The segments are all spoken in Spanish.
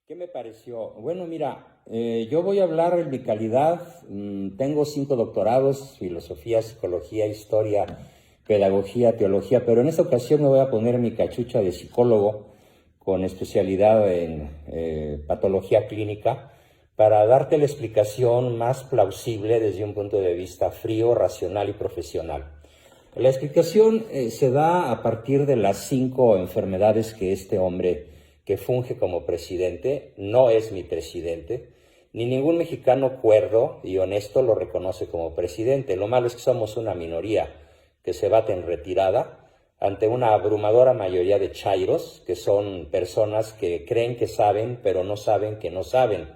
¿Qué me pareció? Bueno, mira, yo voy a hablar en mi calidad, tengo 5 doctorados, filosofía, psicología, historia, pedagogía, teología, pero en esta ocasión me voy a poner mi cachucha de psicólogo con especialidad en patología clínica para darte la explicación más plausible desde un punto de vista frío, racional y profesional. La explicación se da a partir de las 5 enfermedades que este hombre que funge como presidente no es mi presidente, ni ningún mexicano cuerdo y honesto lo reconoce como presidente. Lo malo es que somos una minoría que se bate en retirada ante una abrumadora mayoría de chairos, que son personas que creen que saben, pero no saben que no saben,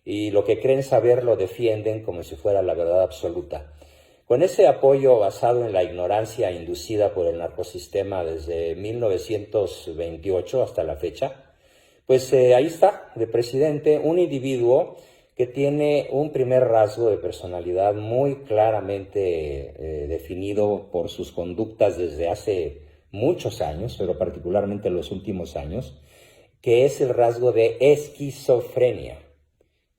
y lo que creen saber lo defienden como si fuera la verdad absoluta. Con ese apoyo basado en la ignorancia inducida por el narcosistema desde 1928 hasta la fecha, pues ahí está, de presidente, un individuo que tiene un primer rasgo de personalidad muy claramente definido por sus conductas desde hace muchos años, pero particularmente en los últimos años, que es el rasgo de esquizofrenia.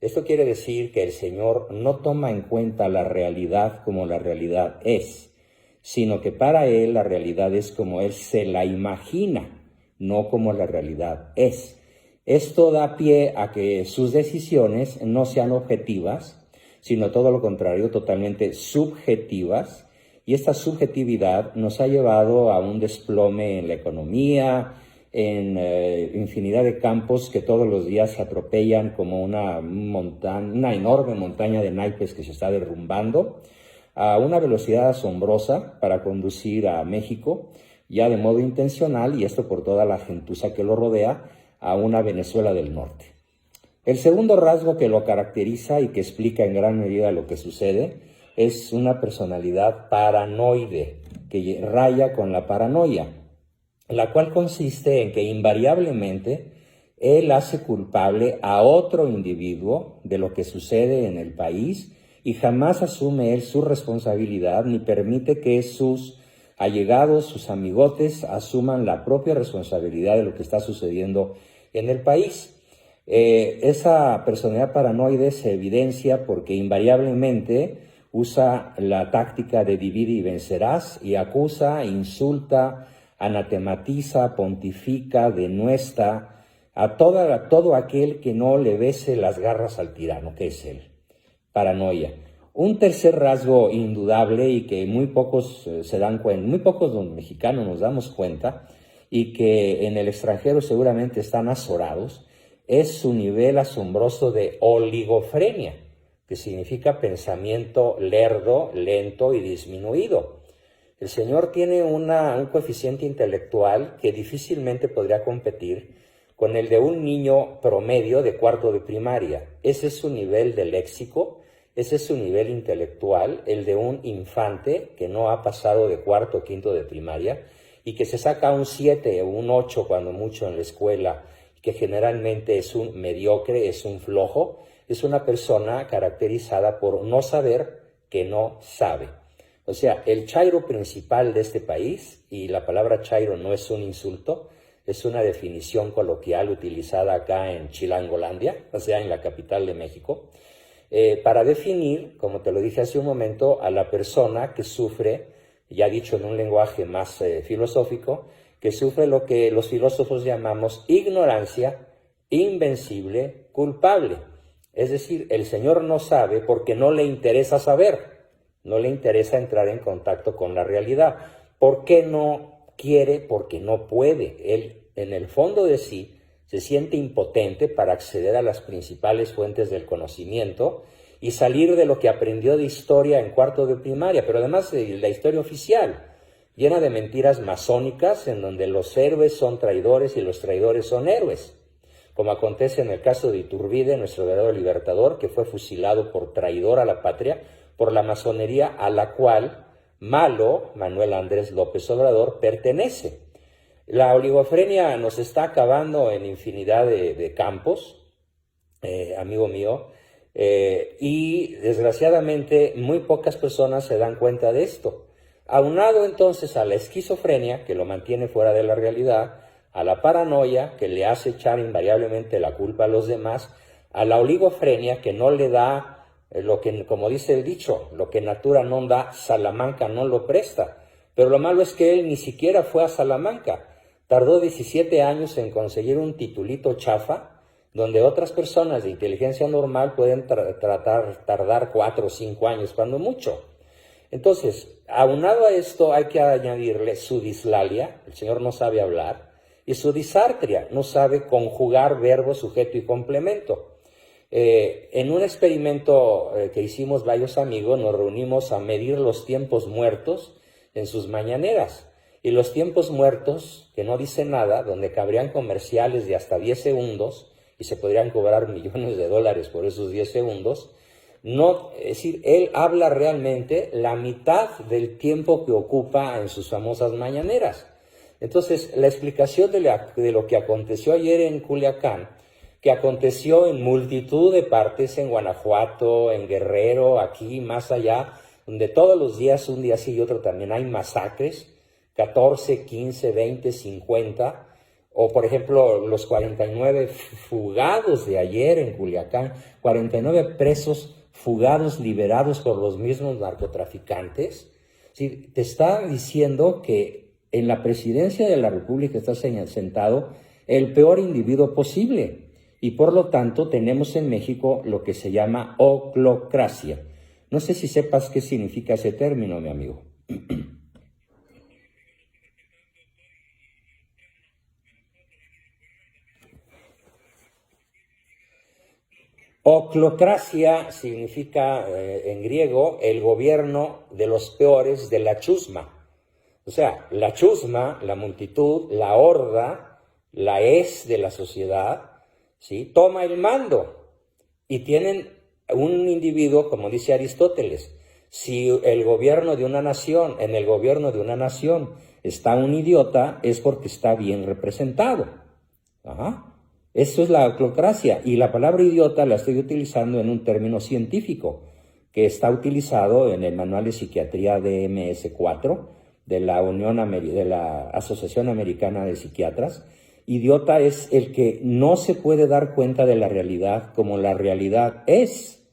Esto quiere decir que el Señor no toma en cuenta la realidad como la realidad es, sino que para Él la realidad es como Él se la imagina, no como la realidad es. Esto da pie a que sus decisiones no sean objetivas, sino todo lo contrario, totalmente subjetivas, y esta subjetividad nos ha llevado a un desplome en la economía, en infinidad de campos que todos los días se atropellan como una enorme montaña de naipes que se está derrumbando a una velocidad asombrosa para conducir a México, ya de modo intencional, y esto por toda la gentuza que lo rodea, a una Venezuela del Norte. El segundo rasgo que lo caracteriza y que explica en gran medida lo que sucede es una personalidad paranoide que raya con la paranoia, la cual consiste en que invariablemente él hace culpable a otro individuo de lo que sucede en el país y jamás asume él su responsabilidad ni permite que sus allegados, sus amigotes, asuman la propia responsabilidad de lo que está sucediendo en el país. Esa personalidad paranoide se evidencia porque invariablemente usa la táctica de divide y vencerás y acusa, insulta, anatematiza, pontifica, denuestra a todo aquel que no le bese las garras al tirano, que es él. Paranoia. Un tercer rasgo indudable y que muy pocos se dan cuenta, muy pocos los mexicanos nos damos cuenta y que en el extranjero seguramente están azorados, es su nivel asombroso de oligofrenia, que significa pensamiento lerdo, lento y disminuido. El señor tiene un coeficiente intelectual que difícilmente podría competir con el de un niño promedio de cuarto de primaria. Ese es su nivel de léxico, ese es su nivel intelectual, el de un infante que no ha pasado de cuarto o quinto de primaria y que se saca un 7 o un 8 cuando mucho en la escuela, que generalmente es un mediocre, es un flojo, es una persona caracterizada por no saber que no sabe. O sea, el chairo principal de este país, y la palabra chairo no es un insulto, es una definición coloquial utilizada acá en Chilangolandia, o sea, en la capital de México, para definir, como te lo dije hace un momento, a la persona que sufre, ya dicho en un lenguaje más filosófico, que sufre lo que los filósofos llamamos ignorancia invencible, culpable. Es decir, el Señor no sabe porque no le interesa saber, no le interesa entrar en contacto con la realidad. ¿Por qué no quiere? Porque no puede. Él, en el fondo de sí, se siente impotente para acceder a las principales fuentes del conocimiento y salir de lo que aprendió de historia en cuarto de primaria, pero además de la historia oficial, llena de mentiras masónicas en donde los héroes son traidores y los traidores son héroes, como acontece en el caso de Iturbide, nuestro verdadero libertador, que fue fusilado por traidor a la patria por la masonería a la cual Malo, Manuel Andrés López Obrador, pertenece. La oligofrenia nos está acabando en infinidad de campos, amigo mío, y desgraciadamente muy pocas personas se dan cuenta de esto. Aunado entonces a la esquizofrenia, que lo mantiene fuera de la realidad, a la paranoia, que le hace echar invariablemente la culpa a los demás, a la oligofrenia, que no le da lo que, como dice el dicho, lo que natura no da, Salamanca no lo presta. Pero lo malo es que él ni siquiera fue a Salamanca. Tardó 17 años en conseguir un titulito chafa, donde otras personas de inteligencia normal pueden tardar 4 o 5 años, cuando mucho. Entonces, aunado a esto, hay que añadirle su dislalia, el señor no sabe hablar, y su disartria, no sabe conjugar verbo, sujeto y complemento. En un experimento que hicimos varios amigos, nos reunimos a medir los tiempos muertos en sus mañaneras. Y los tiempos muertos, que no dicen nada, donde cabrían comerciales de hasta 10 segundos, y se podrían cobrar millones de dólares por esos 10 segundos, no, es decir, él habla realmente la mitad del tiempo que ocupa en sus famosas mañaneras. Entonces, la explicación de lo que aconteció ayer en Culiacán, que aconteció en multitud de partes, en Guanajuato, en Guerrero, aquí, más allá, donde todos los días, un día sí y otro también, hay masacres, 14, 15, 20, 50, o por ejemplo, los 49 fugados de ayer en Culiacán, 49 presos fugados, liberados por los mismos narcotraficantes. Sí, te está diciendo que en la presidencia de la República está sentado el peor individuo posible. Y por lo tanto tenemos en México lo que se llama oclocracia. No sé si sepas qué significa ese término, mi amigo. Oclocracia significa en griego el gobierno de los peores de la chusma. O sea, la chusma, la multitud, la horda, la es de la sociedad, ¿sí?, toma el mando y tienen un individuo, como dice Aristóteles, si el gobierno de una nación, en el gobierno de una nación está un idiota, es porque está bien representado. Ajá. Eso es la oclocracia, y la palabra idiota la estoy utilizando en un término científico que está utilizado en el Manual de Psiquiatría DMS-4 de la Asociación Americana de Psiquiatras. Idiota es el que no se puede dar cuenta de la realidad como la realidad es,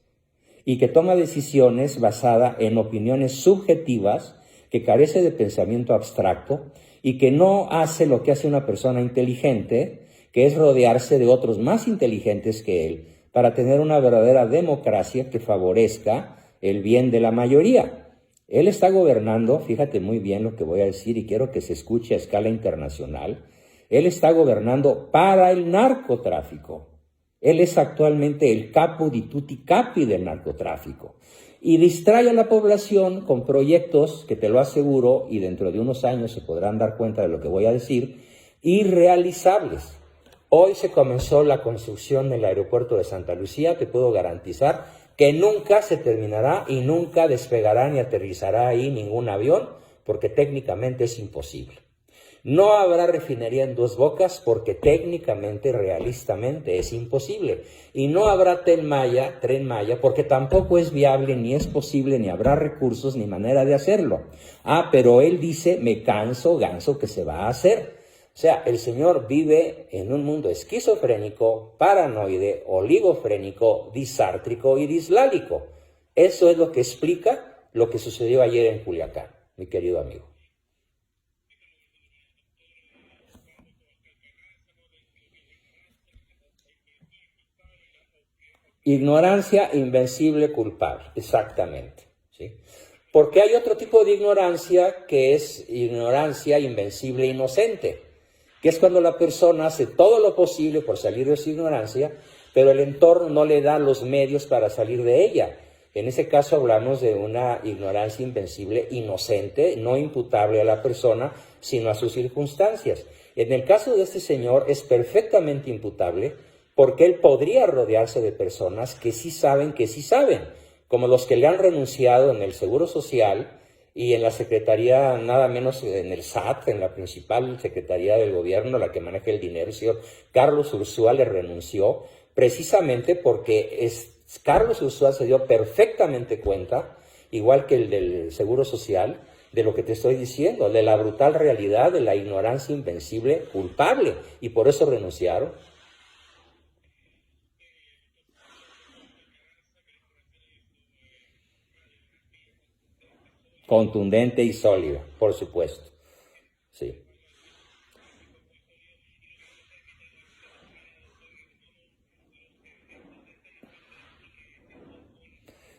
y que toma decisiones basadas en opiniones subjetivas, que carece de pensamiento abstracto y que no hace lo que hace una persona inteligente, que es rodearse de otros más inteligentes que él para tener una verdadera democracia que favorezca el bien de la mayoría. Él está gobernando, fíjate muy bien lo que voy a decir y quiero que se escuche a escala internacional, él está gobernando para el narcotráfico. Él es actualmente el capo di tutti capi del narcotráfico y distrae a la población con proyectos que te lo aseguro, y dentro de unos años se podrán dar cuenta de lo que voy a decir, irrealizables. Hoy se comenzó la construcción del aeropuerto de Santa Lucía, te puedo garantizar que nunca se terminará y nunca despegará ni aterrizará ahí ningún avión, porque técnicamente es imposible. No habrá refinería en Dos Bocas porque técnicamente, realistamente es imposible. Y no habrá Tren Maya, porque tampoco es viable, ni es posible, ni habrá recursos, ni manera de hacerlo. Pero él dice, me canso, ganso, que se va a hacer. O sea, el señor vive en un mundo esquizofrénico, paranoide, oligofrénico, disártrico y dislálico. Eso es lo que explica lo que sucedió ayer en Culiacán, mi querido amigo. Ignorancia invencible culpable, exactamente, ¿sí? Porque hay otro tipo de ignorancia que es ignorancia invencible inocente, que es cuando la persona hace todo lo posible por salir de su ignorancia, pero el entorno no le da los medios para salir de ella. En ese caso hablamos de una ignorancia invencible inocente, no imputable a la persona, sino a sus circunstancias. En el caso de este señor es perfectamente imputable, porque él podría rodearse de personas que sí saben, como los que le han renunciado en el Seguro Social y en la Secretaría, nada menos en el SAT, en la principal Secretaría del Gobierno, la que maneja el dinero. El señor Carlos Ursúa le renunció precisamente porque Carlos Ursúa se dio perfectamente cuenta, igual que el del Seguro Social, de lo que te estoy diciendo, de la brutal realidad de la ignorancia invencible culpable, y por eso renunciaron. Contundente y sólida, por supuesto. Sí.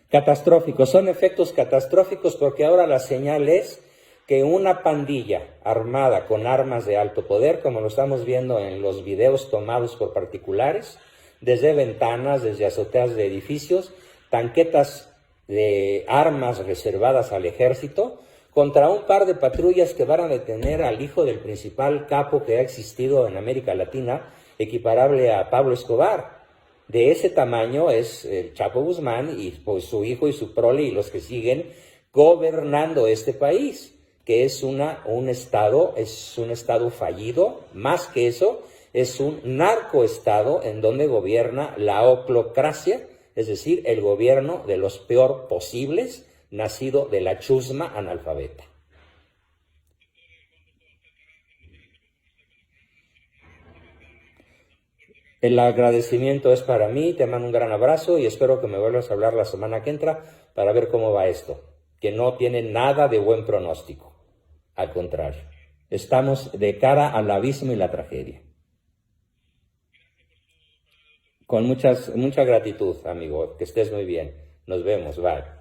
Catastróficos, son efectos catastróficos porque ahora la señal es que una pandilla armada con armas de alto poder, como lo estamos viendo en los videos tomados por particulares, desde ventanas, desde azoteas de edificios, tanquetas de armas reservadas al ejército, contra un par de patrullas que van a detener al hijo del principal capo que ha existido en América Latina, equiparable a Pablo Escobar. De ese tamaño es el Chapo Guzmán y pues, su hijo y su prole y los que siguen gobernando este país, que es un estado fallido. Más que eso, es un narcoestado en donde gobierna la oclocracia, es decir, el gobierno de los peor posibles, nacido de la chusma analfabeta. El agradecimiento es para mí, te mando un gran abrazo y espero que me vuelvas a hablar la semana que entra para ver cómo va esto, que no tiene nada de buen pronóstico, al contrario, estamos de cara al abismo y la tragedia. Con mucha gratitud, amigo, que estés muy bien, nos vemos, bye.